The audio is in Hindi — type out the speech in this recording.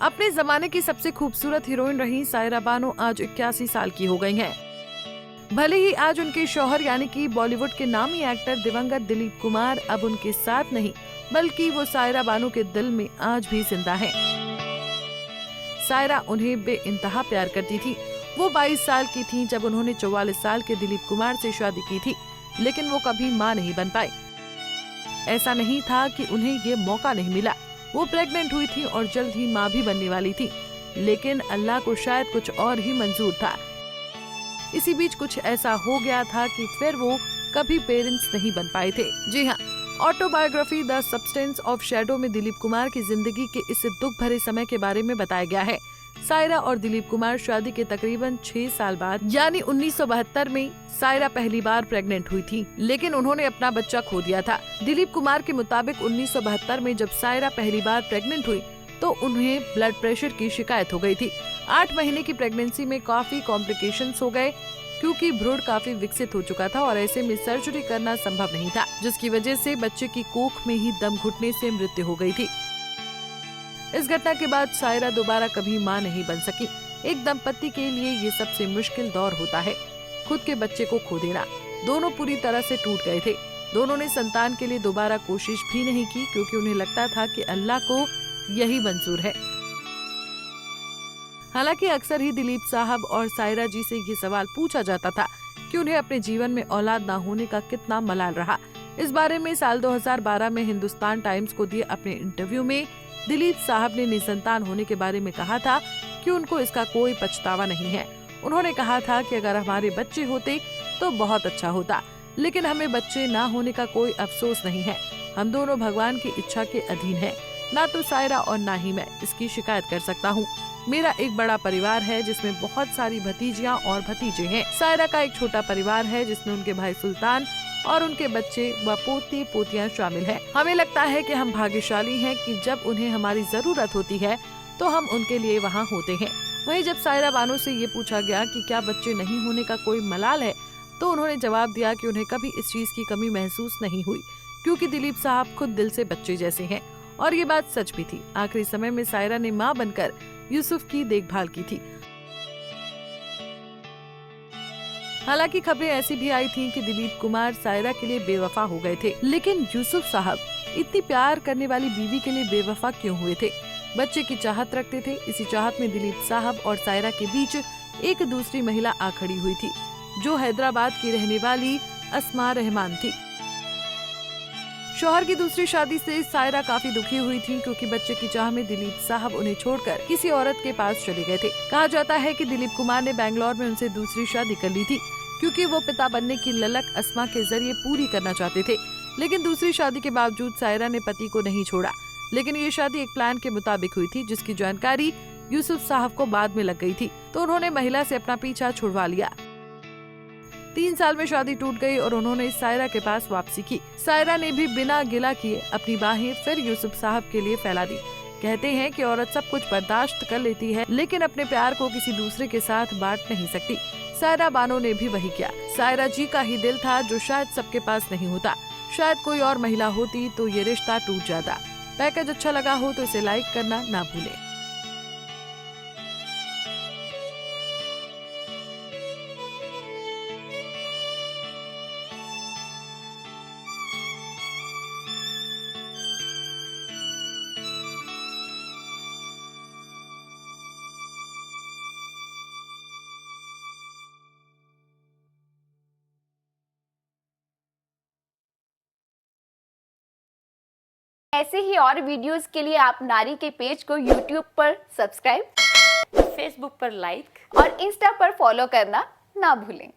अपने जमाने की सबसे खूबसूरत हीरोइन रही सायरा बानो आज 81 साल की हो गई हैं। भले ही आज उनके शौहर यानी कि बॉलीवुड के नामी एक्टर दिवंगत दिलीप कुमार अब उनके साथ नहीं, बल्कि वो सायरा बानो के दिल में आज भी जिंदा हैं। सायरा उन्हें बेइंतहा प्यार करती थी। वो 22 साल की थीं जब उन्होंने 44 साल के दिलीप कुमार से शादी की थी, लेकिन वो कभी मां नहीं बन पाई। ऐसा नहीं था कि उन्हें ये मौका नहीं मिला। वो प्रेग्नेंट हुई थी और जल्द ही मां भी बनने वाली थी, लेकिन अल्लाह को शायद कुछ और ही मंजूर था। इसी बीच कुछ ऐसा हो गया था कि फिर वो कभी पेरेंट्स नहीं बन पाए थे। जी हाँ, autobiography the substance of shadow में दिलीप कुमार की जिंदगी के इस दुख भरे समय के बारे में बताया गया है। सायरा और दिलीप कुमार शादी के तकरीबन 6 साल बाद यानी 1972 में सायरा पहली बार प्रेग्नेंट हुई थी, लेकिन उन्होंने अपना बच्चा खो दिया था। दिलीप कुमार के मुताबिक 1972 में जब सायरा पहली बार प्रेग्नेंट हुई तो उन्हें ब्लड प्रेशर की शिकायत हो गई थी। 8 महीने की प्रेगनेंसी में काफी कॉम्प्लिकेशंस हो गए, क्योंकि भ्रूण काफी विकसित हो चुका था और ऐसे में सर्जरी करना संभव नहीं था, जिसकी वजह से बच्चे की कोख में ही दम घुटने से मृत्यु हो गई थी। इस घटना के बाद सायरा दोबारा कभी मां नहीं बन सकी। एक दंपति के लिए ये सबसे मुश्किल दौर होता है, खुद के बच्चे को खो देना। दोनों पूरी तरह से टूट गए थे। दोनों ने संतान के लिए दोबारा कोशिश भी नहीं की, क्योंकि उन्हें लगता था कि अल्लाह को यही मंजूर है। हालांकि अक्सर ही दिलीप साहब और सायरा जी से ये सवाल पूछा जाता था कि उन्हें अपने जीवन में औलाद ना होने का कितना मलाल रहा। इस बारे में साल 2012 में हिंदुस्तान टाइम्स को दिए अपने इंटरव्यू में दिलीप साहब ने निसंतान होने के बारे में कहा था कि उनको इसका कोई पछतावा नहीं है। उन्होंने कहा था कि अगर हमारे बच्चे होते तो बहुत अच्छा होता, लेकिन हमें बच्चे ना होने का कोई अफसोस नहीं है। हम दोनों भगवान की इच्छा के अधीन हैं। ना तो सायरा और ना ही मैं इसकी शिकायत कर सकता हूँ। मेरा एक बड़ा परिवार है जिसमें बहुत सारी भतीजियाँ और भतीजे हैं। सायरा का एक छोटा परिवार है जिसमें उनके भाई सुल्तान और उनके बच्चे व पोते पोतियां शामिल हैं। हमें लगता है कि हम भाग्यशाली हैं कि जब उन्हें हमारी जरूरत होती है तो हम उनके लिए वहाँ होते हैं। वहीं जब सायरा बानो से ये पूछा गया कि क्या बच्चे नहीं होने का कोई मलाल है, तो उन्होंने जवाब दिया कि उन्हें कभी इस चीज की कमी महसूस नहीं हुई, क्योंकि दिलीप साहब खुद दिल से बच्चे जैसे हैं। और ये बात सच भी थी। आखिरी समय में सायरा ने मां बनकर यूसुफ की देखभाल की थी। हालांकि खबरें ऐसी भी आई थीं कि दिलीप कुमार सायरा के लिए बेवफा हो गए थे, लेकिन यूसुफ साहब इतनी प्यार करने वाली बीवी के लिए बेवफा क्यों हुए थे? बच्चे की चाहत रखते थे। इसी चाहत में दिलीप साहब और सायरा के बीच एक दूसरी महिला आ खड़ी हुई थी, जो हैदराबाद की रहने वाली अस्मा रहमान थी। शौहर की दूसरी शादी से सायरा काफी दुखी हुई थी, क्योंकि बच्चे की चाह में दिलीप साहब उन्हें छोड़कर किसी औरत के पास चले गए थे। कहा जाता है कि दिलीप कुमार ने बैंगलोर में उनसे दूसरी शादी कर ली थी, क्योंकि वो पिता बनने की ललक अस्मा के जरिए पूरी करना चाहते थे। लेकिन दूसरी शादी के बावजूद सायरा ने पति को नहीं छोड़ा। लेकिन ये शादी एक प्लान के मुताबिक हुई थी, जिसकी जानकारी यूसुफ साहब को बाद में लग गई थी, तो उन्होंने महिला से अपना पीछा छुड़वा लिया। 3 साल में शादी टूट गई और उन्होंने सायरा के पास वापसी की। सायरा ने भी बिना गिला किए अपनी बाहें फिर यूसुफ साहब के लिए फैला दी। कहते हैं कि औरत सब कुछ बर्दाश्त कर लेती है, लेकिन अपने प्यार को किसी दूसरे के साथ बांट नहीं सकती। सायरा बानो ने भी वही किया। सायरा जी का ही दिल था जो शायद सबके पास नहीं होता। शायद कोई और महिला होती तो ये रिश्ता टूट जाता। पैकेज अच्छा लगा हो तो इसे लाइक करना ना भूलें। ऐसे ही और वीडियोस के लिए आप नारी के पेज को YouTube पर सब्सक्राइब, फेसबुक पर लाइक और इंस्टा पर फॉलो करना ना भूलें।